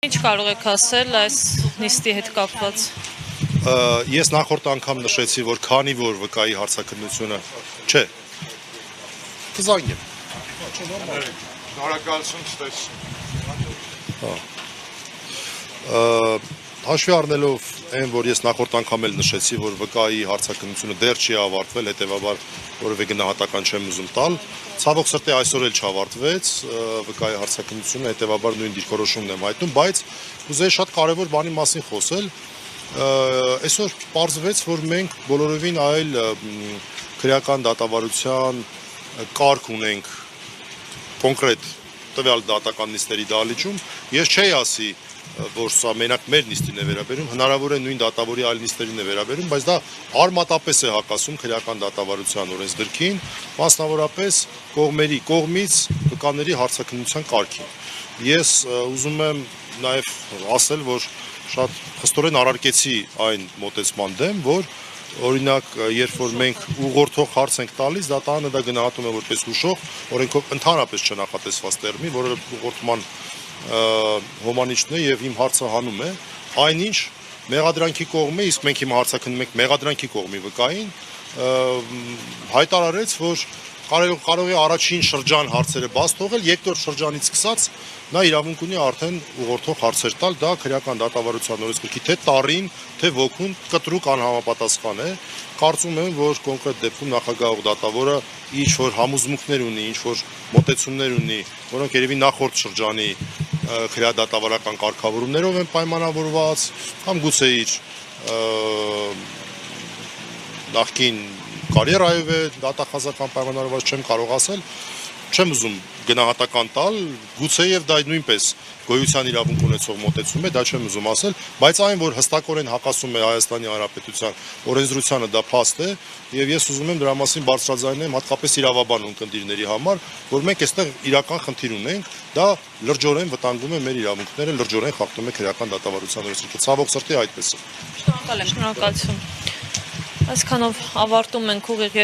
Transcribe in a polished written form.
Ինչ կարող եք ասել այս նիստի հետ կապված։ Ես նախորդ անգամ նշեցի, որ քանի որ վկայի հարցաքննությունը չէ, կզանգեմ։ Շնորհակալություն ցտեսություն։ Հաշվի առնելով այն, որ ես նախորդ անգամ էլ նշեցի, որ վկայի հարցաքննությունը դեռ չի ավարտվել, հետևաբար որևէ գնահատական չեմ ուզում տալ, ցավոք սրտի այսօր էլ չավարտվեց վկայի հարցաքննությունը, հետևաբար նույն դիրքորոշումն եմ հայտնում, բայց կուզեի շատ կարևոր բանի մասին խոսել։ Այսօր պարզվեց, որ մենք բոլորովին այլ քրեական դատավարության կարգ ունենք կոնկրետ տվյալ դատական նիստերի դահլիճում, ես չէի ասի, որ սա մենակ մեր նիստին է վերաբերում, հնարավոր է նույն դատավորի այլ նիստերին է վերաբերում, բայց դա արմատապես է հակասում քրեական դատավարության օրենսդրքին, մասնավորապես կողմերի կողմից վկաների հարցաքննության կարգին։ Ես ուզում եմ նաև ասել, որ շատ խստորեն առարկեցի այն մոտեցման դեմ, որ օրինակ, երբ որ մենք ուղղորդող հարց ենք տալիս, դատարանը դա գնահատում է որպես հուշող, օրենքով ընդհանրապես չնախատեսված տերմին, որը ուղղորդման հոմանիչն է եւ իմ հարցը հանում է, այնինչ մեղադրանքի կողմը, իսկ մենք հիմա հարցաքննում ենք մեղադրանքի կողմի վկային, հայտարարեց, որ կարող է առաջին շրջան հարցերը բաց թողել, երկրորդ շրջանից սկսած նա իրավունք ունի արդեն ուղղորդող հարցեր տալ, դա քրեական դատավարության օրենսգրքի թե տառին, թե ոգուն կտրուկ անհամապատասխան է։ Կարծում եմ, որ կոնկրետ դեպքում նախագահող դատավորը ինչ որ համոզմունքներ ունի, ինչ որ մոտեցումներ ունի, որոնք երևի նախորդ շրջանի քրեադատավարական կարգավորումներով են պայմանավորված, կամ գուցե իր նախկին կարիերայով է դատախազական պայմանավորված, չեմ կարող ասել, չեմ ուզում գնահատական տալ, գուցե եւ դա նույնպես գոյության իրավունք ունեցող մոտեցում է, դա չեմ ուզում ասել, բայց այն, որ հստակորեն հակասում է Հայաստանի Հանրապետության օրենսդրությանը, դա փաստ է, եւ ես ուզում եմ դրա մասին բարձրաձայնեմ հատկապես իրավաբան ունկնդիրների համար, որ մենք այստեղ իրական խնդիր ունենք, դա լրջորեն վտանգում է մեր իրավունքները, լրջորեն խախտում է քրեական դատավարության օրենսդրքը, ցավոք սրտի այդպես է։ Շնորհակալություն։ Այսքանով ավարտում ենք ուղիղ